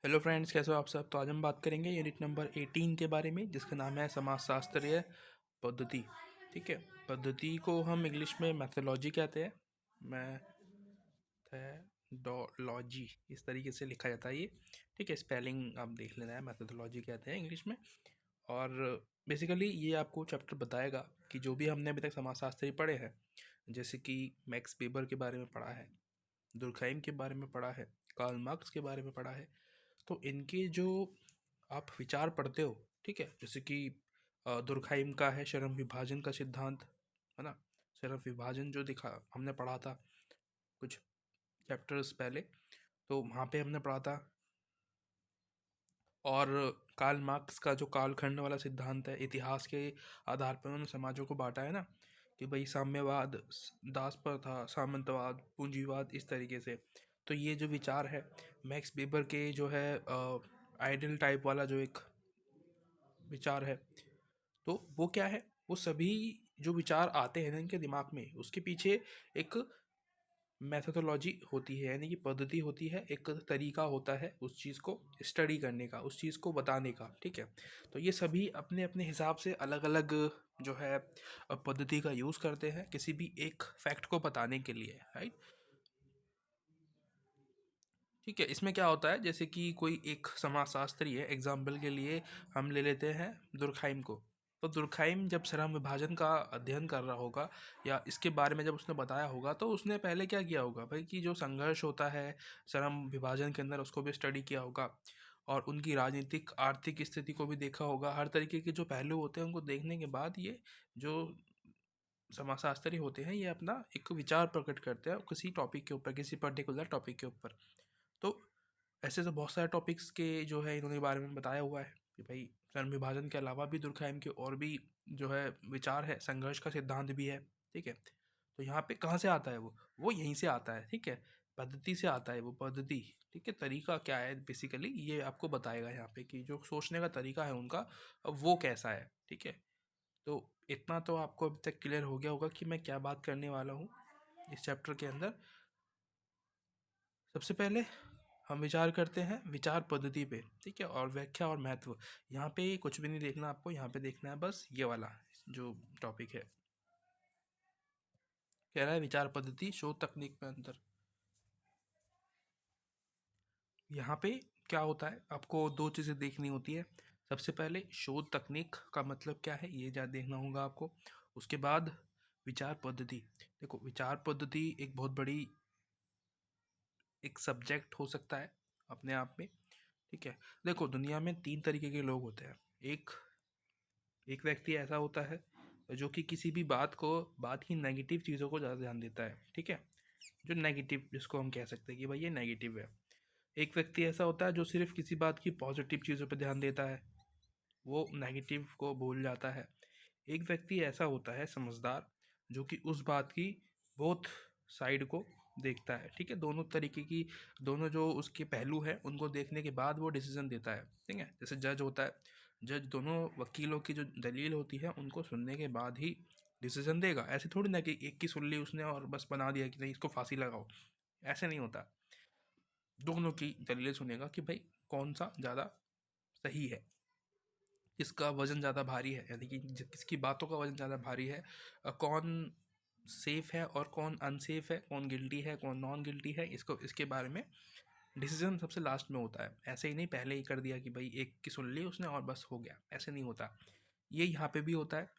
Hello friends, कैसे हो आप सब। तो आज हम बात करेंगे यूनिट नंबर 18 के बारे में, जिसका नाम है समाजशास्त्रीय पद्धति। ठीक है। पद्धति को हम इंग्लिश में मैथोलॉजी कहते हैं। मैथोलॉजी इस तरीके से लिखा जाता है ये। ठीक है, स्पेलिंग आप देख लेना है, मैथोलॉजी कहते हैं इंग्लिश में। और बेसिकली ये आपको चैप्टर बताएगा कि जो भी हमने अभी तक समाजशास्त्री पढ़े हैं, जैसे कि मैक्स वेबर के बारे में पढ़ा है, दुर्खाइम के बारे में पढ़ा है, कार्ल मार्क्स के बारे में पढ़ा है, तो इनके जो आप विचार पढ़ते हो, ठीक है, जैसे कि दुर्खाइम का है श्रम विभाजन का सिद्धांत, है ना। श्रम विभाजन जो दिखा हमने पढ़ा था कुछ चैप्टर्स पहले, तो वहाँ पे हमने पढ़ा था। और कार्ल मार्क्स का जो कालखंड वाला सिद्धांत है, इतिहास के आधार पर उन्होंने समाजों को बांटा है ना, कि भाई साम्यवाद दास पर था, सामंतवाद, पूंजीवाद, इस तरीके से। तो ये जो विचार है मैक्स वेबर के, जो है आइडियल टाइप वाला जो एक विचार है, तो वो क्या है, वो सभी जो विचार आते हैं ना इनके दिमाग में, उसके पीछे एक मैथोडोलॉजी होती है, यानी कि पद्धति होती है, एक तरीका होता है उस चीज़ को स्टडी करने का, उस चीज़ को बताने का। ठीक है। तो ये सभी अपने अपने हिसाब से अलग अलग जो है पद्धति का यूज़ करते हैं किसी भी एक फैक्ट को बताने के लिए, राइट। ठीक है। इसमें क्या होता है, जैसे कि कोई एक समाजशास्त्री है, एग्जाम्पल के लिए हम ले लेते हैं दुर्खाइम को। तो दुर्खाइम जब श्रम विभाजन का अध्ययन कर रहा होगा, या इसके बारे में जब उसने बताया होगा, तो उसने पहले क्या किया होगा भाई, कि जो संघर्ष होता है श्रम विभाजन के अंदर, उसको भी स्टडी किया होगा। और उनकी राजनीतिक आर्थिक स्थिति को भी देखा होगा। हर तरीके के जो पहलू होते हैं उनको देखने के बाद ये जो समाजशास्त्री होते हैं, ये अपना एक विचार प्रकट करते हैं किसी टॉपिक के ऊपर, किसी पर्टिकुलर टॉपिक के ऊपर। तो ऐसे तो बहुत सारे टॉपिक्स के जो है इन्होंने बारे में बताया हुआ है कि भाई धर्म विभाजन के अलावा भी दुर्कहेम के और भी जो है विचार है, संघर्ष का सिद्धांत भी है। ठीक है। तो यहाँ पे कहाँ से आता है वो यहीं से आता है। ठीक है। पद्धति से आता है वो पद्धति। ठीक है। तरीका क्या है बेसिकली ये आपको बताएगा यहाँ पे, कि जो सोचने का तरीका है उनका, अब वो कैसा है। ठीक है। तो इतना तो आपको अभी तक क्लियर हो गया होगा कि मैं क्या बात करने वाला हूँ इस चैप्टर के अंदर। सबसे पहले हम विचार करते हैं विचार पद्धति पे। ठीक है। और व्याख्या और महत्व, यहाँ पे कुछ भी नहीं देखना आपको, यहाँ पे देखना है बस ये वाला जो टॉपिक है। कह रहा है विचार पद्धति शोध तकनीक में अंतर। यहाँ पे क्या होता है, आपको दो चीज़ें देखनी होती है। सबसे पहले शोध तकनीक का मतलब क्या है, ये जा देखना होगा आपको। उसके बाद विचार पद्धति। देखो, विचार पद्धति एक बहुत बड़ी एक सब्जेक्ट हो सकता है अपने आप में। ठीक है। देखो, दुनिया में तीन तरीके के लोग होते हैं। एक एक व्यक्ति ऐसा होता है जो कि किसी भी बात की नेगेटिव चीज़ों को ज़्यादा ध्यान देता है। ठीक है। जो नेगेटिव, जिसको हम कह सकते हैं कि भाई ये नेगेटिव है। एक व्यक्ति ऐसा होता है जो सिर्फ किसी बात की पॉजिटिव चीज़ों पर ध्यान देता है, वो नेगेटिव को भूल जाता है। एक व्यक्ति ऐसा होता है समझदार, जो कि उस बात की बोथ साइड को देखता है। ठीक है। दोनों तरीके की, दोनों जो उसके पहलू हैं उनको देखने के बाद वो डिसीजन देता है। ठीक है। जैसे जज होता है, जज दोनों वकीलों की जो दलील होती है उनको सुनने के बाद ही डिसीजन देगा। ऐसे थोड़ी ना कि एक की सुन ली उसने और बस बना दिया कि नहीं इसको फांसी लगाओ। ऐसे नहीं होता। दोनों की दलीलें सुनेगा कि भाई कौन सा ज़्यादा सही है, किसका वजन ज़्यादा भारी है, यानी कि किसकी बातों का वजन ज़्यादा भारी है, कौन सेफ है और कौन अनसेफ है, कौन गिल्टी है कौन नॉन गिल्टी है, इसको इसके बारे में डिसीजन सबसे लास्ट में होता है। ऐसे ही नहीं पहले ही कर दिया कि भाई एक की सुन ली उसने और बस हो गया, ऐसे नहीं होता। ये यहाँ पे भी होता है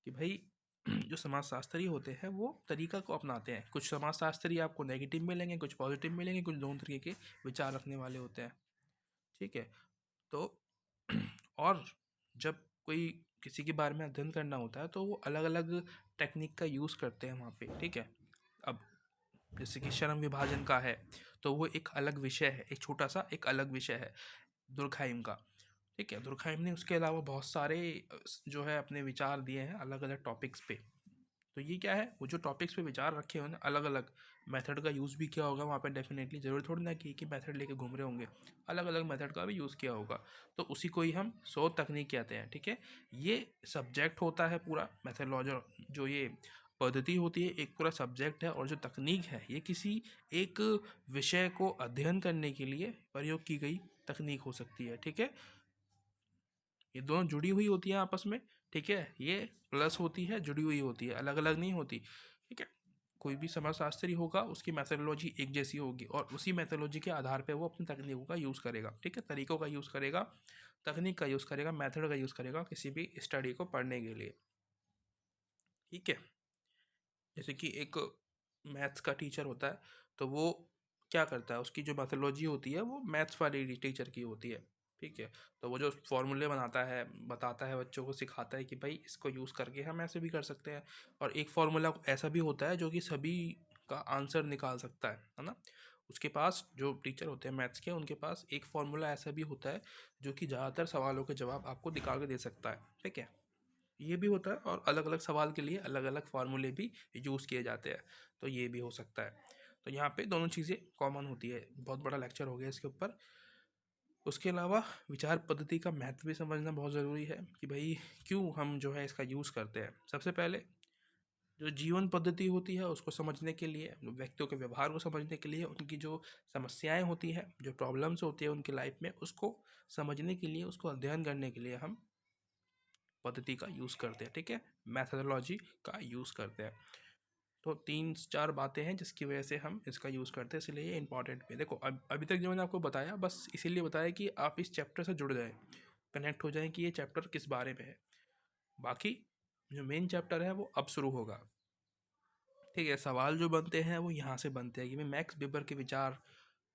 कि भाई जो समाजशास्त्री होते हैं वो तरीका को अपनाते हैं। कुछ समाजशास्त्री आपको नेगेटिव मिलेंगे, कुछ पॉजिटिव मिलेंगे, कुछ दोनों तरीके के विचार रखने वाले होते हैं। ठीक है। तो और जब कोई किसी के बारे में अध्ययन करना होता है तो वो अलग अलग टेक्निक का यूज़ करते हैं वहाँ पे। ठीक है। अब जैसे कि श्रम विभाजन का है, तो वो एक अलग विषय है, एक छोटा सा एक अलग विषय है दुर्खाइम का। ठीक है। दुर्खाइम ने उसके अलावा बहुत सारे जो है अपने विचार दिए हैं अलग अलग टॉपिक्स पे। तो ये क्या है, वो जो टॉपिक्स पे विचार रखे हुए हैं अलग अलग मेथड का यूज़ भी किया होगा वहाँ पे। डेफिनेटली ज़रूर थोड़ी ना कि एक ही मेथड लेके घूम रहे होंगे, अलग अलग मेथड का भी यूज़ किया होगा। तो उसी को ही हम शोध तकनीक कहते हैं। ठीक है। ये सब्जेक्ट होता है पूरा मैथडोलॉजी, जो ये पद्धति होती है एक पूरा सब्जेक्ट है, और जो तकनीक है ये किसी एक विषय को अध्ययन करने के लिए प्रयोग की गई तकनीक हो सकती है। ठीक है, ये दोनों जुड़ी हुई होती है आपस में। ठीक है, ये प्लस होती है, जुड़ी हुई होती है, अलग अलग नहीं होती। ठीक है, कोई भी समाजशास्त्री होगा उसकी मैथोडोलॉजी एक जैसी होगी, और उसी मैथोडोलॉजी के आधार पे वो अपनी तकनीकों का यूज़ करेगा। ठीक है, तरीकों का यूज़ करेगा, तकनीक का यूज़ करेगा, मेथड का यूज़ करेगा किसी भी स्टडी को पढ़ने के लिए। ठीक है, जैसे कि एक मैथ्स का टीचर होता है, तो वो क्या करता है, उसकी जो मैथोलॉजी होती है वो मैथ्स वाली टीचर की होती है। ठीक है, तो वो जो फॉर्मूले बनाता है, बताता है, बच्चों को सिखाता है कि भाई इसको यूज़ करके हम ऐसे भी कर सकते हैं। और एक फार्मूला ऐसा भी होता है जो कि सभी का आंसर निकाल सकता है ना। उसके पास जो टीचर होते हैं मैथ्स के, उनके पास एक फार्मूला ऐसा भी होता है जो कि ज़्यादातर सवालों के जवाब आपको निकाल के दे सकता है। ठीक है, ये भी होता है, और अलग अलग सवाल के लिए अलग अलग फार्मूले भी यूज़ किए जाते हैं, तो ये भी हो सकता है। तो यहाँ पे दोनों चीज़ें कॉमन होती है। बहुत बड़ा लेक्चर हो गया इसके ऊपर। उसके अलावा विचार पद्धति का महत्व भी समझना बहुत ज़रूरी है कि भाई क्यों हम जो है इसका यूज़ करते हैं। सबसे पहले जो जीवन पद्धति होती है उसको समझने के लिए, व्यक्तियों के व्यवहार को समझने के लिए, उनकी जो समस्याएं होती हैं, जो प्रॉब्लम्स होती है उनकी लाइफ में, उसको समझने के लिए, उसको अध्ययन करने के लिए हम पद्धति का यूज़ करते हैं। ठीक है, मैथडोलॉजी का यूज़ करते हैं। तो 3-4 बातें हैं जिसकी वजह से हम इसका यूज़ करते हैं, इसलिए ये इंपॉर्टेंट भी है। देखो अभी तक जो मैंने आपको बताया बस इसीलिए बताया कि आप इस चैप्टर से जुड़ जाएं, कनेक्ट हो जाएं कि ये चैप्टर किस बारे में है। बाकी जो मेन चैप्टर है वो अब शुरू होगा। ठीक है, सवाल जो बनते हैं वो यहाँ से बनते हैं कि भाई मैक्स वेबर के विचार।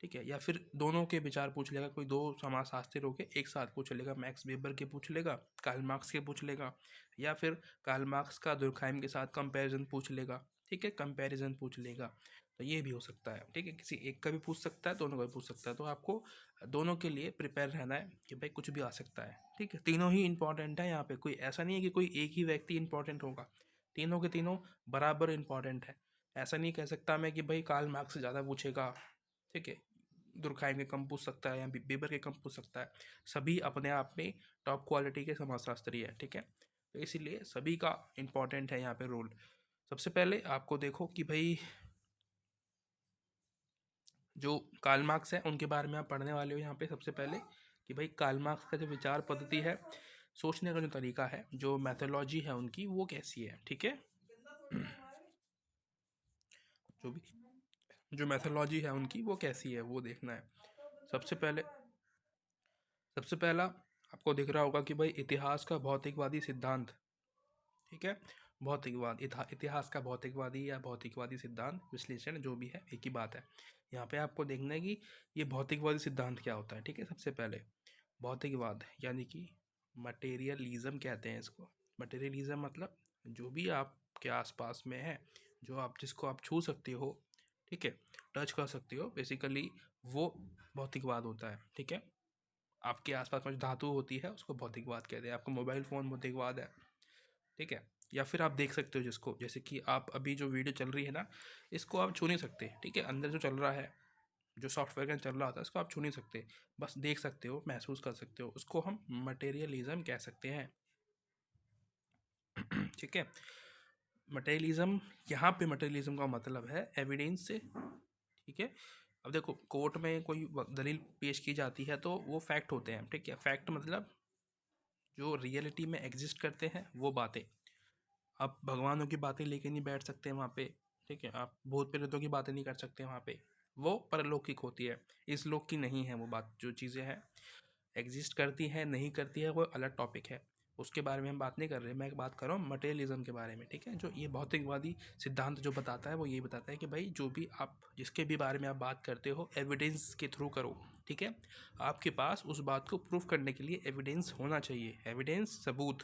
ठीक है, या फिर दोनों के विचार पूछ लेगा, कोई दो समाजशास्त्री होके एक साथ पूछ लेगा, मैक्स वेबर के पूछ लेगा, कार्ल मार्क्स के पूछ लेगा, या फिर कार्ल मार्क्स का दुर्खाइम के साथ कंपैरिजन पूछ लेगा। ठीक है, कंपैरिजन पूछ लेगा, तो ये भी हो सकता है। ठीक है, किसी एक का भी पूछ सकता है, दोनों का भी पूछ सकता है, तो आपको दोनों के लिए प्रिपेयर रहना है कि भाई कुछ भी आ सकता है। ठीक है, तीनों ही इंपॉर्टेंट है यहाँ पे, कोई ऐसा नहीं है कि कोई एक ही व्यक्ति इंपॉर्टेंट होगा, तीनों के तीनों बराबर इंपॉर्टेंट है। ऐसा नहीं कह सकता मैं कि भाई कार्ल मार्क्स से ज़्यादा पूछेगा, ठीक है, दुर्खाइम के कम पूछ सकता है, या बेबर के कम पूछ सकता है। सभी अपने आप में टॉप क्वालिटी के समाजशास्त्री है। ठीक है, तो इसीलिए सभी का इम्पोर्टेंट है यहाँ पे रोल। सबसे पहले आपको देखो कि भाई जो कार्ल मार्क्स है उनके बारे में आप पढ़ने वाले हो यहाँ पे सबसे पहले, कि भाई कार्ल मार्क्स का जो विचार पद्धति है, सोचने का जो तरीका है, जो मैथोलॉजी है उनकी, वो कैसी है। ठीक है, जो भी जो मैथोलॉजी है उनकी वो कैसी है वो देखना है। सबसे पहले सबसे पहला आपको दिख रहा होगा कि भाई इतिहास का भौतिकवादी सिद्धांत। ठीक है, भौतिकवाद, इतिहास का भौतिकवादी या भौतिकवादी सिद्धांत विश्लेषण, जो भी है एक ही बात है। यहाँ पे आपको देखना है कि ये भौतिकवादी सिद्धांत क्या होता है। ठीक है, सबसे पहले भौतिकवाद यानी कि मटेरियलिज्म कहते हैं इसको। मटेरियलिज्म मतलब जो भी आपके आसपास में है, जो आप जिसको आप छू सकते हो, ठीक है, टच कर सकते हो, बेसिकली वो भौतिकवाद होता है। ठीक है, आपके आसपास में जो धातु होती है उसको भौतिकवाद कहते हैं। आपका मोबाइल फ़ोन भौतिकवाद है। ठीक है, या फिर आप देख सकते हो जिसको, जैसे कि आप अभी जो वीडियो चल रही है ना, इसको आप छू नहीं सकते। ठीक है, अंदर जो चल रहा है, जो सॉफ्टवेयर के अंदर चल रहा होता है, इसको आप छू नहीं सकते, बस देख सकते हो, महसूस कर सकते हो, उसको हम मटेरियलिज्म कह सकते हैं। ठीक है, मटेरियलिज्म, यहाँ पे मटेरियलिज्म का मतलब है एविडेंस से। ठीक है, अब देखो कोर्ट में कोई दलील पेश की जाती है तो वो फैक्ट होते हैं। ठीक है, फैक्ट मतलब जो रियलिटी में एग्जिस्ट करते हैं वो बातें। आप भगवानों की बातें लेके नहीं बैठ सकते वहाँ पे। ठीक है, आप भूत प्रेतों की बातें नहीं कर सकते वहाँ पे, वो परलौकिक होती है, इस लोक की नहीं है वो बात। जो चीज़ें हैं एग्जिस्ट करती हैं नहीं करती है वो अलग टॉपिक है, उसके बारे में हम बात नहीं कर रहे। मैं बात कर रहा हूँ मटेरियलिज्म के बारे में। ठीक है, जो ये भौतिकवादी सिद्धांत जो बताता है वो ये बताता है कि भाई जो भी आप जिसके भी बारे में आप बात करते हो एविडेंस के थ्रू करो। ठीक है, आपके पास उस बात को प्रूफ करने के लिए एविडेंस होना चाहिए, एविडेंस सबूत,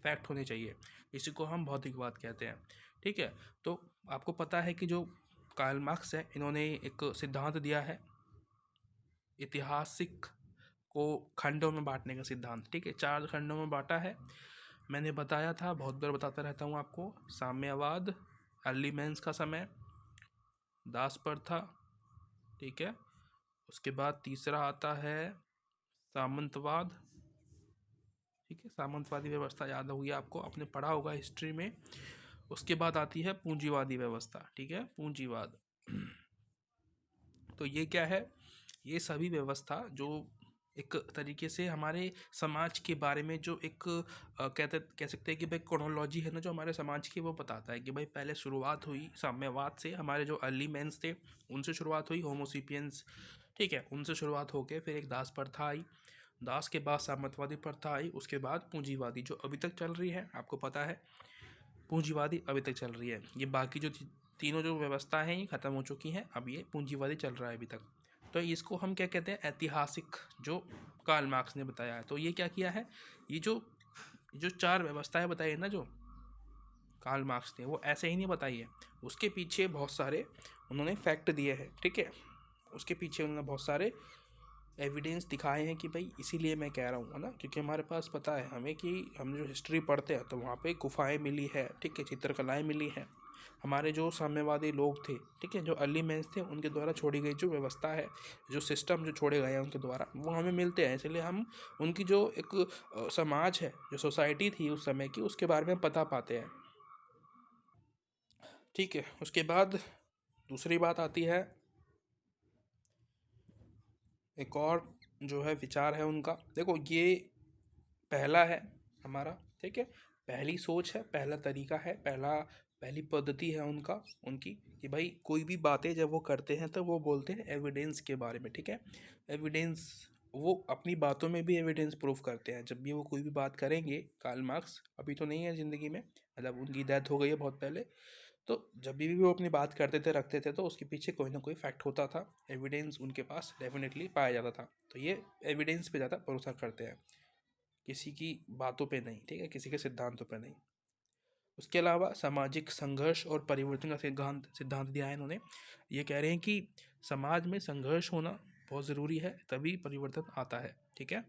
फैक्ट होने चाहिए, इसी को हम भौतिकवाद कहते हैं। ठीक है, तो आपको पता है कि जो कार्ल मार्क्स है इन्होंने एक सिद्धांत दिया है ऐतिहासिक को खंडों में बांटने का सिद्धांत। ठीक है, 4 खंडों में बांटा है। मैंने बताया था, बहुत बार बताता रहता हूँ आपको, साम्यवाद, अर्ली मेंस का समय, दास प्रथा। ठीक है, उसके बाद तीसरा आता है सामंतवाद। ठीक है, सामंतवादी व्यवस्था याद होगी आपको, आपने पढ़ा होगा हिस्ट्री में। उसके बाद आती है पूंजीवादी व्यवस्था, ठीक है, पूंजीवाद। तो ये क्या है? ये सभी व्यवस्था जो एक तरीके से हमारे समाज के बारे में जो एक कह सकते हैं कि भाई क्रोनोलॉजी है ना जो हमारे समाज की, वो बताता है कि भाई पहले शुरुआत हुई साम्यवाद से, हमारे जो अर्ली मेंस थे उनसे शुरुआत हुई, होमोसिपियंस, ठीक है, उनसे शुरुआत होकर फिर एक दास प्रथा आई, दास के बाद सामंतवादी प्रथा आई, उसके बाद पूंजीवादी जो अभी तक चल रही है, आपको पता है पूंजीवादी अभी तक चल रही है। ये बाकी जो तीनों जो व्यवस्था हैं ये ख़त्म हो चुकी हैं, अब ये पूंजीवादी चल रहा है अभी तक। तो इसको हम क्या कहते हैं? ऐतिहासिक, जो कार्ल मार्क्स ने बताया है। तो ये क्या किया है, ये जो जो चार व्यवस्थाएं बताई है ना जो कार्ल मार्क्स ने, वो ऐसे ही नहीं बताई है, उसके पीछे बहुत सारे उन्होंने फैक्ट दिए हैं, ठीक है, उसके पीछे उन्होंने बहुत सारे एविडेंस दिखाए हैं कि भाई इसीलिए मैं कह रहा हूँ, है ना, क्योंकि हमारे पास पता है हमें कि हम जो हिस्ट्री पढ़ते हैं तो वहाँ पे गुफाएं मिली है, ठीक है, चित्रकलाएं मिली हैं, हमारे जो साम्यवादी लोग थे, ठीक है, जो अर्ली मेंस थे, उनके द्वारा छोड़ी गई जो व्यवस्था है, जो सिस्टम जो छोड़े गए हैं उनके द्वारा, वो हमें मिलते हैं, इसलिए हम उनकी जो एक समाज है, जो सोसाइटी थी उस समय की, उसके बारे में पता पाते हैं, ठीक है। उसके बाद दूसरी बात आती है, एक और जो है विचार है उनका, देखो ये पहला है हमारा, ठीक है, पहली सोच है, पहला तरीका है, पहली पद्धति है उनका, उनकी, कि भाई कोई भी बातें जब वो करते हैं तो वो बोलते हैं एविडेंस के बारे में, ठीक है, एविडेंस, वो अपनी बातों में भी एविडेंस प्रूफ करते हैं, जब भी वो कोई भी बात करेंगे। कार्ल मार्क्स अभी तो नहीं है ज़िंदगी में, मतलब उनकी डेथ हो गई है बहुत पहले, तो जब भी वो अपनी बात करते थे, रखते थे, तो उसके पीछे कोई ना कोई फैक्ट होता था, एविडेंस उनके पास डेफिनेटली पाया जाता था, तो ये एविडेंस पे ज़्यादा भरोसा करते हैं, किसी की बातों पे नहीं, ठीक है, किसी के सिद्धांतों पे नहीं। उसके अलावा सामाजिक संघर्ष और परिवर्तन का सिद्धांत सिद्धांत दिया है इन्होंने, ये कह रहे हैं कि समाज में संघर्ष होना बहुत ज़रूरी है, तभी परिवर्तन आता है, ठीक है।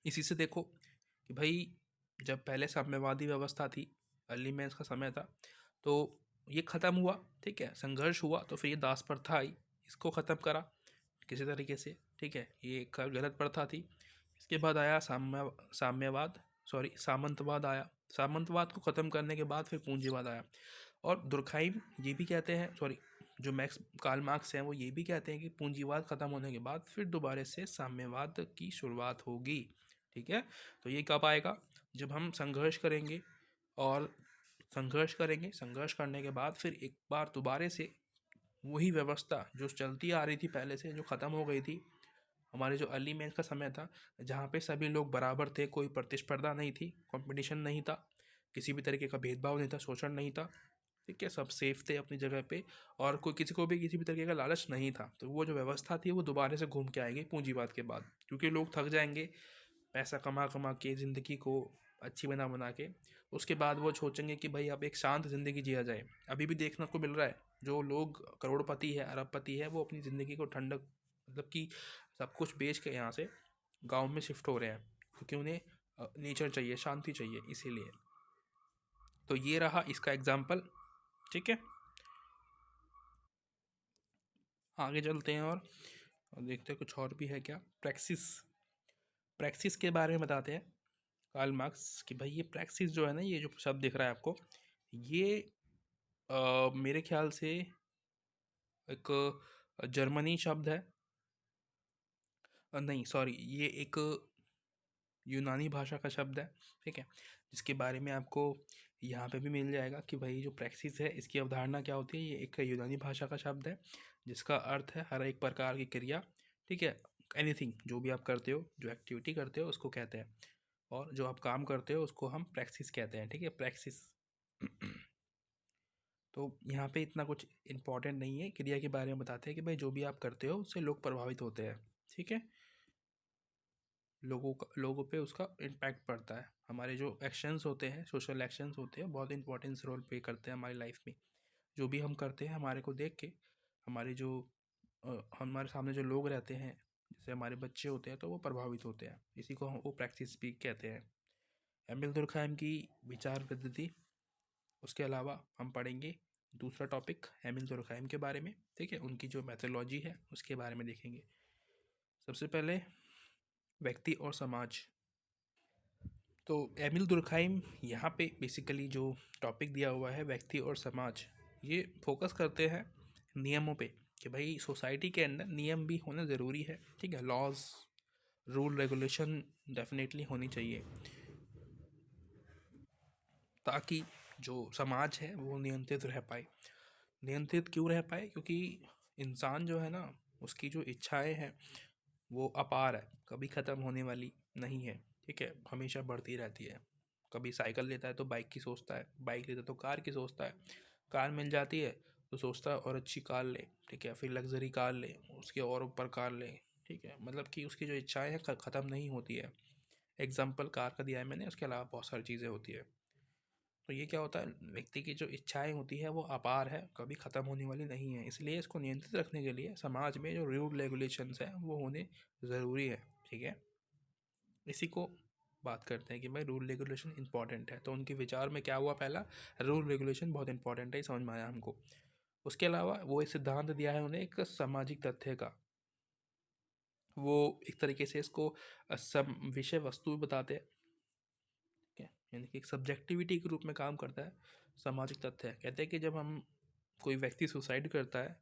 इसी से देखो कि भाई जब पहले साम्यवादी व्यवस्था थी, अर्ली मेंस का समय था, तो ये ख़त्म हुआ, ठीक है, संघर्ष हुआ, तो फिर ये दास प्रथा आई, इसको ख़त्म करा किसी तरीके से, ठीक है, ये एक गलत प्रथा थी। इसके बाद आया साम्यवाद, सॉरी सामंतवाद आया, सामंतवाद को ख़त्म करने के बाद फिर पूंजीवाद आया, और दुर्खाइम ये भी कहते हैं, सॉरी जो मैक्स कार्ल मार्क्स हैं वो ये भी कहते हैं कि पूंजीवाद ख़त्म होने के बाद फिर दोबारा से साम्यवाद की शुरुआत होगी, ठीक है। तो ये कब आएगा? जब हम संघर्ष करेंगे, और संघर्ष करने के बाद फिर एक बार दोबारा से वही व्यवस्था जो चलती आ रही थी पहले से, जो ख़त्म हो गई थी, हमारे जो अर्ली मेंस का समय था, जहाँ पे सभी लोग बराबर थे, कोई प्रतिस्पर्धा नहीं थी, कंपटीशन नहीं था, किसी भी तरीके का भेदभाव नहीं था, शोषण नहीं था, ठीक है, सब सेफ थे अपनी जगह पे, और कोई किसी को भी किसी भी तरीके का लालच नहीं था, तो वो जो व्यवस्था थी वो दोबारा से घूम के आएगी पूंजीवाद के बाद, क्योंकि लोग थक जाएंगे पैसा कमा कमा के, ज़िंदगी को अच्छी बना बना के, उसके बाद वो सोचेंगे कि भाई अब एक शांत ज़िंदगी जिया जाए। अभी भी देखने को मिल रहा है, जो लोग करोड़पति है, अरबपति है, वो अपनी ज़िंदगी को ठंडक, मतलब कि सब कुछ बेच के यहाँ से गांव में शिफ्ट हो रहे हैं, क्योंकि उन्हें नेचर चाहिए, शांति चाहिए, इसीलिए। तो ये रहा इसका एग्जाम्पल, ठीक है। आगे चलते हैं और देखते हैं कुछ और भी है क्या। प्रैक्सिस, प्रैक्सिस के बारे में बताते हैं कार्ल मार्क्स कि भाई ये प्रैक्सिस जो है ना, ये जो शब्द दिख रहा है आपको, ये मेरे ख्याल से एक जर्मनी शब्द है, नहीं सॉरी, ये एक यूनानी भाषा का शब्द है, ठीक है, जिसके बारे में आपको यहाँ पे भी मिल जाएगा कि भाई जो प्रैक्सिस है इसकी अवधारणा क्या होती है। ये एक यूनानी भाषा का शब्द है जिसका अर्थ है हर एक प्रकार की क्रिया, ठीक है, एनीथिंग, जो भी आप करते हो, जो एक्टिविटी करते हो उसको कहते हैं, और जो आप काम करते हो उसको हम प्रैक्सिस कहते हैं, ठीक है, प्रैक्सिस। तो यहाँ पे इतना कुछ इम्पोर्टेंट नहीं है, क्रिया के बारे में बताते हैं कि भाई जो भी आप करते हो उससे लोग प्रभावित होते हैं, ठीक है, लोगों पे उसका इम्पैक्ट पड़ता है। हमारे जो एक्शंस होते हैं, सोशल एक्शंस होते हैं, बहुत इंपॉर्टेंस रोल प्ले करते हैं हमारी लाइफ में। जो भी हम करते हैं हमारे को देख के, हमारे जो हमारे सामने जो लोग रहते हैं, जैसे हमारे बच्चे होते हैं, तो वो प्रभावित होते हैं, इसी को हम वो प्रैक्टिस भी कहते हैं। एमिल दुर्कheim की विचार पद्धति, उसके अलावा हम पढ़ेंगे दूसरा टॉपिक एमिल दुर्कheim के बारे में, ठीक है, उनकी जो मैथोलॉजी है उसके बारे में देखेंगे। सबसे पहले व्यक्ति और समाज, तो एमिल दुर्खाइम यहाँ पे बेसिकली जो टॉपिक दिया हुआ है व्यक्ति और समाज, ये फोकस करते हैं नियमों पे कि भाई सोसाइटी के अंदर नियम भी होना ज़रूरी है, ठीक है। लॉज, रूल, रेगुलेशन डेफिनेटली होनी चाहिए ताकि जो समाज है वो नियंत्रित रह पाए। नियंत्रित क्यों रह पाए? क्योंकि इंसान जो है ना, उसकी जो इच्छाएं हैं वो अपार है, कभी ख़त्म होने वाली नहीं है, ठीक है, हमेशा बढ़ती रहती है। कभी साइकिल लेता है तो बाइक की सोचता है, बाइक लेता है तो कार की सोचता है, कार मिल जाती है तो सोचता है और अच्छी कार ले, ठीक है, फिर लग्जरी कार ले, उसके और ऊपर कार ले, ठीक है। मतलब कि उसकी जो इच्छाएं हैं ख़त्म नहीं होती है। एग्जाम्पल कार का दिया है मैंने, उसके अलावा बहुत सारी चीज़ें होती है। तो ये क्या होता है, व्यक्ति की जो इच्छाएं होती है वो अपार है, कभी ख़त्म होने वाली नहीं है। इसलिए इसको नियंत्रित रखने के लिए समाज में जो रूल रेगुलेशंस हैं वो होने ज़रूरी है, ठीक है। इसी को बात करते हैं कि भाई रूल रेगुलेशन इंपॉर्टेंट है। तो उनके विचार में क्या हुआ, पहला रूल रेगुलेशन बहुत इंपॉर्टेंट है, ये समझ में आया हमको। उसके अलावा वो एक सिद्धांत दिया है उन्हें एक सामाजिक तथ्य का। वो एक तरीके से इसको सम विषय वस्तु बताते हैं, ठीक है, यानी कि एक सब्जेक्टिविटी के रूप में काम करता है। सामाजिक तथ्य है, कहते हैं कि जब हम कोई व्यक्ति सुसाइड करता है,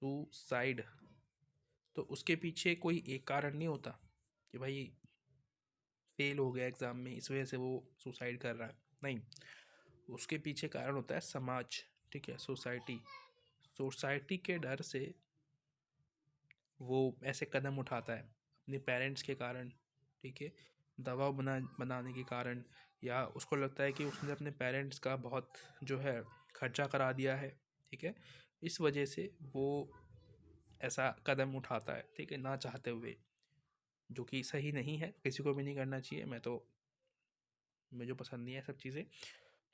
सुसाइड, तो उसके पीछे कोई एक कारण नहीं होता कि भाई फेल हो गया एग्ज़ाम में इस वजह से वो सुसाइड कर रहा है, नहीं। उसके पीछे कारण होता है समाज, ठीक है, सोसाइटी। सोसाइटी के डर से वो ऐसे कदम उठाता है अपने पेरेंट्स के कारण, ठीक है, दबाव बनाने के कारण, या उसको लगता है कि उसने अपने पेरेंट्स का बहुत जो है खर्चा करा दिया है, ठीक है, इस वजह से वो ऐसा कदम उठाता है, ठीक है, ना चाहते हुए, जो कि सही नहीं है, किसी को भी नहीं करना चाहिए। मुझे पसंद नहीं है सब चीज़ें।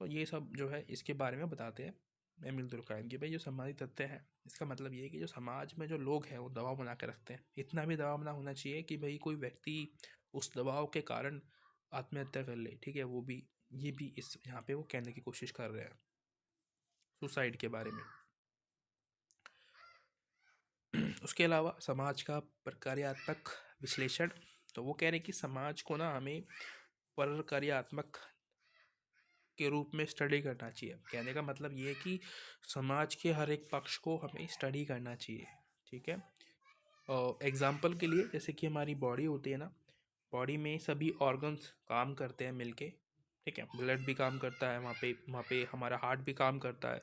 तो ये सब जो है इसके बारे में बताते हैं एमिल दुर्कheim कि भाई जो सामाजिक तथ्य है, इसका मतलब ये है कि जो समाज में जो लोग हैं वो दबाव बना के रखते हैं। इतना भी दबाव ना होना चाहिए कि भाई कोई व्यक्ति उस दबाव के कारण आत्महत्या कर ले, ठीक है, वो भी, ये भी इस यहाँ पे वो कहने की कोशिश कर रहे हैं सुसाइड के बारे में। उसके अलावा समाज का प्रक्रियात्मक विश्लेषण, तो वो कह रहे हैं कि समाज को ना हमें प्रक्रियात्मक के रूप में स्टडी करना चाहिए। कहने का मतलब ये है कि समाज के हर एक पक्ष को हमें स्टडी करना चाहिए, ठीक है। और एग्जांपल के लिए जैसे कि हमारी बॉडी होती है ना, बॉडी में सभी ऑर्गन्स काम करते हैं मिलके, ठीक है, ब्लड भी काम करता है वहाँ पे हमारा हार्ट भी काम करता है,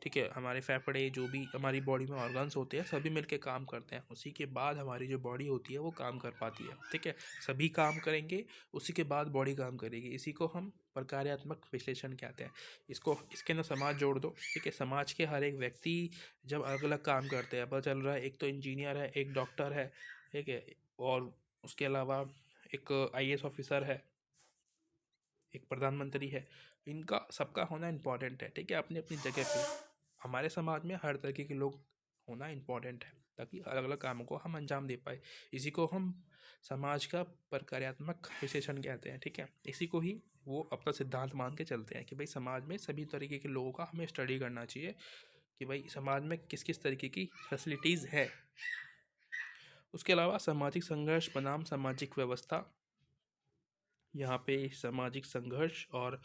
ठीक है, हमारे फेफड़े, जो भी हमारी बॉडी में ऑर्गन्स होते हैं सभी मिलके काम करते हैं, उसी के बाद हमारी जो बॉडी होती है वो काम कर पाती है, ठीक है। सभी काम करेंगे, उसी के बाद बॉडी काम करेगी। इसी को हम प्रक्रियात्मक विश्लेषण कहते हैं। इसको इसके अंदर समाज जोड़ दो, ठीक है। समाज के हर एक व्यक्ति जब अलग अलग काम करते हैं, पता चल रहा है एक तो इंजीनियर है, एक डॉक्टर है, ठीक है, और उसके अलावा एक आईएएस ऑफिसर है, एक प्रधानमंत्री है, इनका सबका होना इम्पॉर्टेंट है, ठीक है, अपनी अपनी जगह पे। हमारे समाज में हर तरीके के लोग होना इम्पॉर्टेंट है ताकि अलग अलग कामों को हम अंजाम दे पाए। इसी को हम समाज का प्रक्रियात्मक विश्लेषण कहते हैं, ठीक है। इसी को ही वो अपना सिद्धांत मान के चलते हैं कि भाई समाज में सभी तरीके के लोगों का हमें स्टडी करना चाहिए कि भाई समाज में किस किस तरीके की फैसिलिटीज़ है। उसके अलावा सामाजिक संघर्ष बनाम सामाजिक व्यवस्था, यहाँ पे सामाजिक संघर्ष और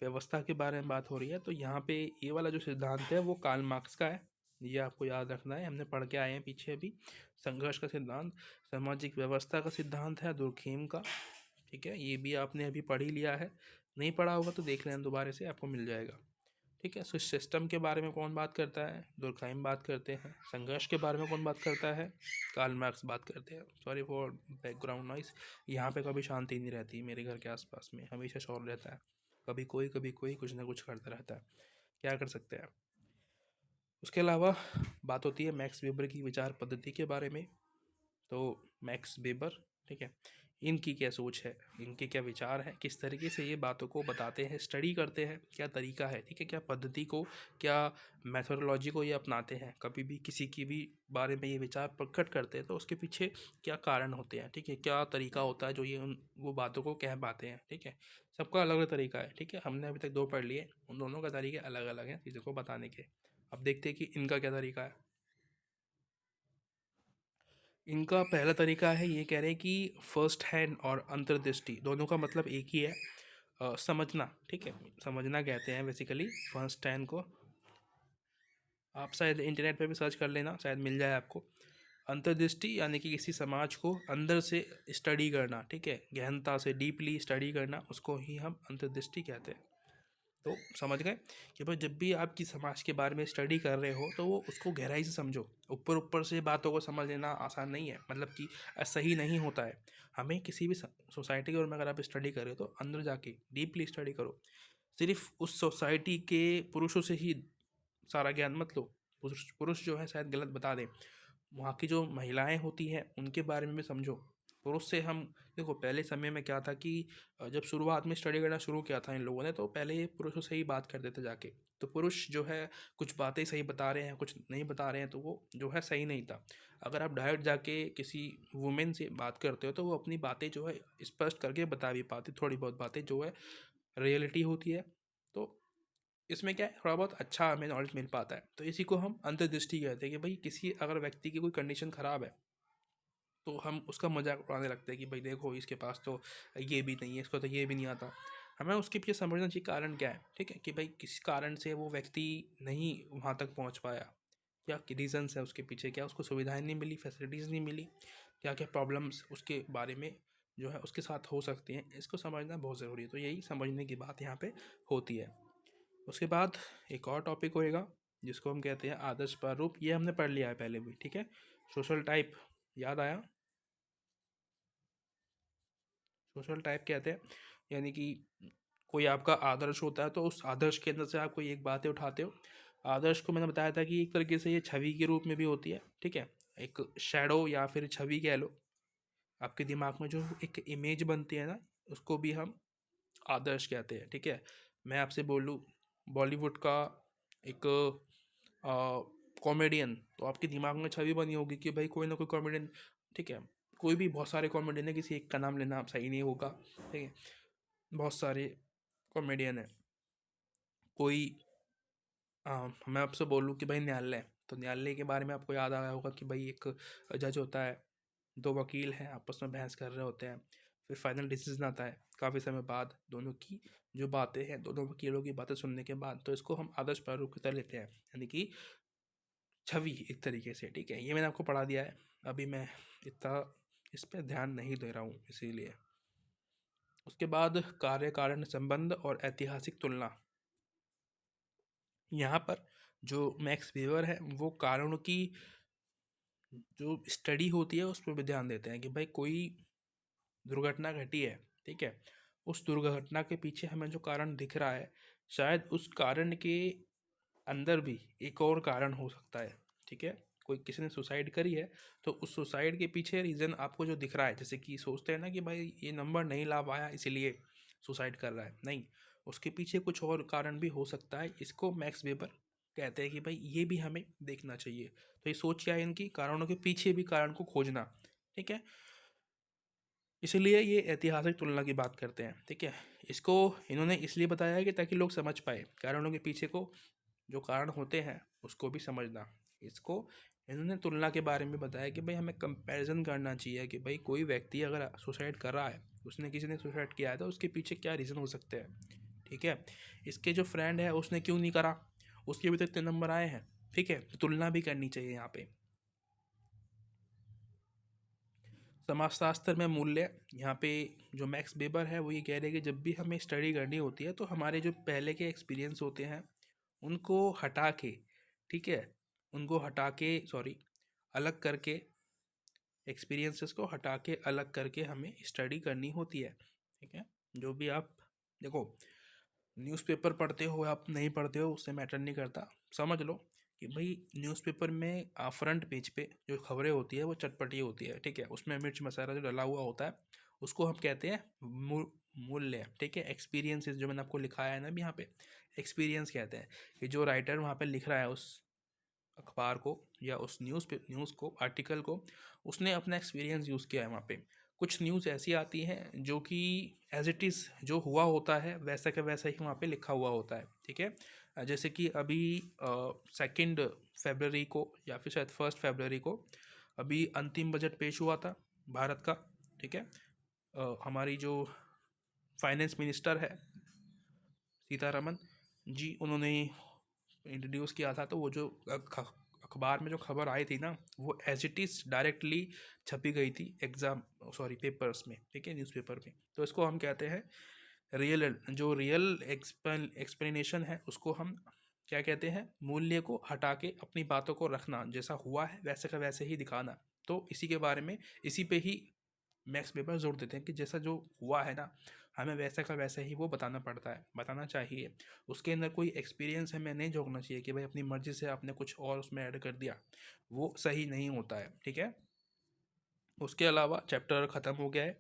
व्यवस्था के बारे में बात हो रही है। तो यहाँ पे ये वाला जो सिद्धांत है वो कार्ल मार्क्स का है, ये आपको याद रखना है, हमने पढ़ के आए हैं पीछे अभी। संघर्ष का सिद्धांत, सामाजिक व्यवस्था का सिद्धांत है दुर्खेम का, ठीक है, ये भी आपने अभी पढ़ ही लिया है। नहीं पढ़ा होगा तो देख लेना दोबारा से, आपको मिल जाएगा, ठीक है। सो सिस्टम के बारे में कौन बात करता है, दुर्खाइम बात करते हैं। संघर्ष के बारे में कौन बात करता है, कार्ल मार्क्स बात करते हैं। सॉरी फॉर बैकग्राउंड नॉइस, यहाँ पे कभी शांति नहीं रहती, मेरे घर के आसपास में हमेशा शोर रहता है, कभी कोई कुछ ना कुछ करता रहता है, क्या कर सकते हैं। उसके अलावा बात होती है मैक्स वेबर की विचार पद्धति के बारे में। तो मैक्स वेबर, ठीक है, इनकी क्या सोच है, इनके क्या विचार हैं, किस तरीके से ये बातों को बताते हैं, स्टडी करते हैं, क्या तरीका है, ठीक है, क्या पद्धति को, क्या मैथोडोलॉजी को ये अपनाते हैं। कभी भी किसी की भी बारे में ये विचार प्रकट करते हैं तो उसके पीछे क्या कारण होते हैं, ठीक है, क्या तरीका होता है जो ये वो बातों को कह पाते हैं, ठीक है। सबका अलग अलग तरीका है, ठीक है, हमने अभी तक दो पढ़ लिए, उन दोनों का तरीके अलग अलग हैं चीज़ों को बताने के। अब देखते हैं कि इनका क्या तरीका है। इनका पहला तरीका है, ये कह रहे हैं कि फर्स्ट हैंड और अंतर्दृष्टि दोनों का मतलब एक ही है। समझना, ठीक है, समझना कहते हैं बेसिकली फर्स्ट हैंड को। आप शायद इंटरनेट पे भी सर्च कर लेना, शायद मिल जाए आपको। अंतर्दृष्टि यानी कि किसी समाज को अंदर से स्टडी करना, ठीक है, गहनता से डीपली स्टडी करना, उसको ही हम अंतर्दृष्टि कहते हैं। तो समझ गए कि भाई जब भी आप किसी समाज के बारे में स्टडी कर रहे हो तो वो उसको गहराई से समझो। ऊपर ऊपर से बातों को समझ लेना आसान नहीं है, मतलब कि सही नहीं होता है। हमें किसी भी सोसाइटी के बारे में अगर आप स्टडी कर रहे हो तो अंदर जाके डीपली स्टडी करो। सिर्फ उस सोसाइटी के पुरुषों से ही सारा ज्ञान मत लो। पुरुष पुरुष जो है शायद गलत बता दें, वहाँ की जो महिलाएं होती हैं उनके बारे में भी समझो। पुरुष से हम देखो, पहले समय में क्या था कि जब शुरुआत में स्टडी करना शुरू किया था इन लोगों ने, तो पहले ये पुरुषों से ही बात करते थे जाके। तो पुरुष जो है कुछ बातें सही बता रहे हैं, कुछ नहीं बता रहे हैं, तो वो जो है सही नहीं था। अगर आप डायरेक्ट जाके किसी वुमेन से बात करते हो तो वो अपनी बातें जो है स्पष्ट करके बता भी पाती, थोड़ी बहुत बातें जो है रियलिटी होती है। तो इसमें क्या है, थोड़ा बहुत अच्छा हमें नॉलेज मिल पाता है। तो इसी को हम अंतर्दृष्टि कहते हैं कि भाई किसी अगर व्यक्ति की कोई कंडीशन ख़राब है तो हम उसका मजाक उड़ाने लगते हैं कि भाई देखो इसके पास तो ये भी नहीं है, इसको तो ये भी नहीं आता। हमें उसके पीछे समझना चाहिए कारण क्या है, ठीक है, कि भाई किस कारण से वो व्यक्ति नहीं वहाँ तक पहुँच पाया, क्या रीजंस है उसके पीछे, क्या उसको सुविधाएं नहीं मिली, फैसिलिटीज़ नहीं मिली, क्या क्या प्रॉब्लम्स उसके बारे में जो है उसके साथ हो सकती हैं, इसको समझना बहुत ज़रूरी है। तो यही समझने की बात यहाँ पे होती है। उसके बाद एक और टॉपिक होएगा जिसको हम कहते हैं आदर्श प्रारूप। ये हमने पढ़ लिया है पहले भी, ठीक है। सोशल टाइप याद आया? सोशल टाइप कहते हैं यानी कि कोई आपका आदर्श होता है तो उस आदर्श के अंदर से आप कोई एक बातें उठाते हो। आदर्श को मैंने बताया था कि एक तरीके से ये छवि के रूप में भी होती है, ठीक है, एक शैडो या फिर छवि कह लो। आपके दिमाग में जो एक इमेज बनती है ना, उसको भी हम आदर्श कहते हैं, ठीक है। मैं आपसे बोलूँ बॉलीवुड का एक कॉमेडियन, तो आपके दिमाग में छवि बनी होगी कि भाई कोई ना कोई कॉमेडियन, ठीक है। कोई भी, बहुत सारे कॉमेडियन है, किसी एक का नाम लेना आप सही नहीं होगा, ठीक है। बहुत सारे कॉमेडियन है। कोई मैं आपसे बोलूँ कि भाई न्यायालय, तो न्यायालय के बारे में आपको याद आया होगा कि भाई एक जज होता है, दो वकील हैं आपस में बहस कर रहे होते हैं, फिर फाइनल डिसीजन आता है काफ़ी समय बाद। दोनों की जो बातें हैं, दोनों वकीलों की बातें सुनने के बाद, तो इसको हम आदर्श प्रारूप की तरह लेते हैं, यानी कि छवि एक तरीके से, ठीक है। ये मैंने आपको पढ़ा दिया है, अभी मैं इतना इस पर ध्यान नहीं दे रहा हूँ इसीलिए। उसके बाद कार्य कारण संबंध और ऐतिहासिक तुलना। यहाँ पर जो मैक्स वेबर है वो कारणों की जो स्टडी होती है उस पर भी ध्यान देते हैं कि भाई कोई दुर्घटना घटी है, ठीक है, उस दुर्घटना के पीछे हमें जो कारण दिख रहा है, शायद उस कारण के अंदर भी एक और कारण हो सकता है, ठीक है। कोई किसी ने सुसाइड करी है तो उस सुसाइड के पीछे रीज़न आपको जो दिख रहा है, जैसे कि सोचते हैं ना कि भाई ये नंबर नहीं ला पाया इसीलिए सुसाइड कर रहा है, नहीं, उसके पीछे कुछ और कारण भी हो सकता है। इसको मैक्स वेबर कहते हैं कि भाई ये भी हमें देखना चाहिए। तो ये सोच क्या है इनकी, कारणों के पीछे भी कारण को खोजना, ठीक है। इसलिए ये ऐतिहासिक तुलना की बात करते हैं, ठीक है। इसको इन्होंने इसलिए बताया है कि ताकि लोग समझ पाए कारणों के पीछे को, जो कारण होते हैं उसको भी समझना। इसको इन्होंने तुलना के बारे में बताया कि भाई हमें कंपैरिजन करना चाहिए कि भाई कोई व्यक्ति अगर सुसाइड कर रहा है, उसने किसी ने सुसाइड किया है, तो उसके पीछे क्या रीज़न हो सकते हैं, ठीक है। इसके जो फ्रेंड है उसने क्यों नहीं करा, उसके भी तो इतने नंबर आए हैं, ठीक है। तो तुलना भी करनी चाहिए यहाँ पे। समाजशास्त्र में मूल्य, यहाँ पे जो मैक्स वेबर है वो ये कह रहे हैं कि जब भी हमें स्टडी करनी होती है तो हमारे जो पहले के एक्सपीरियंस होते हैं उनको हटा के, ठीक है, उनको हटा के, सॉरी, अलग करके, एक्सपीरियंसेस को हटा के अलग करके हमें स्टडी करनी होती है, ठीक है। जो भी आप देखो, न्यूज़पेपर पढ़ते हो आप नहीं पढ़ते हो उससे मैटर नहीं करता। समझ लो कि भाई न्यूज़पेपर में फ्रंट पेज पे जो खबरें होती है वो चटपटी होती है, ठीक है, उसमें मिर्च मसाला जो डला हुआ होता है उसको हम कहते हैं मूल्य, ठीक है। एक्सपीरियंसेस जो मैंने आपको लिखाया है ना अभी यहाँ पे, एक्सपीरियंस कहते हैं कि जो राइटर वहाँ पे लिख रहा है उस अखबार को या उस न्यूज़ को, आर्टिकल को, उसने अपना एक्सपीरियंस यूज़ किया है वहाँ पे। कुछ न्यूज़ ऐसी आती हैं जो कि एज इट इज़ जो हुआ होता है वैसा का वैसा ही वहाँ पे लिखा हुआ होता है, ठीक है। जैसे कि अभी 2 फरवरी को या फिर शायद 1 फरवरी को अभी अंतिम बजट पेश हुआ था भारत का, ठीक है। हमारी जो फाइनेंस मिनिस्टर है सीतारमन जी, उन्होंने इंट्रोड्यूस किया था। तो वो जो अखबार में जो खबर आई थी ना, वो एज इट इज़ डायरेक्टली छपी गई थी एग्ज़ाम सॉरी पेपर्स में, ठीक है, न्यूज़पेपर में। तो इसको हम कहते हैं रियल एक्सप्लेनेशन है, उसको हम क्या कहते हैं, मूल्य को हटा के अपनी बातों को रखना, जैसा हुआ है वैसे का वैसे ही दिखाना। तो इसी के बारे में, इसी पे ही मैक्स पेपर जोर देते हैं कि जैसा जो हुआ है ना, हमें वैसा का वैसा ही वो बताना पड़ता है, बताना चाहिए। उसके अंदर कोई एक्सपीरियंस हमें नहीं झोंकना चाहिए कि भाई अपनी मर्जी से आपने कुछ और उसमें ऐड कर दिया, वो सही नहीं होता है, ठीक है। उसके अलावा चैप्टर ख़त्म हो गया है,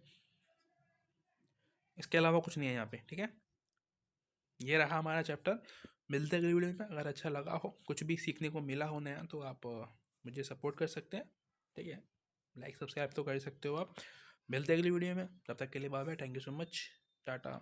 इसके अलावा कुछ नहीं है यहाँ पे, ठीक है। ये रहा हमारा चैप्टर। मिलते हैं अगली वीडियो में। अगर अच्छा लगा हो, कुछ भी सीखने को मिला हो नया, तो आप मुझे सपोर्ट कर सकते हैं, ठीक है। लाइक सब्सक्राइब तो कर सकते हो आप। मिलते हैं अगली वीडियो में, तब तक के लिए bye bye, thank you so much, Tata.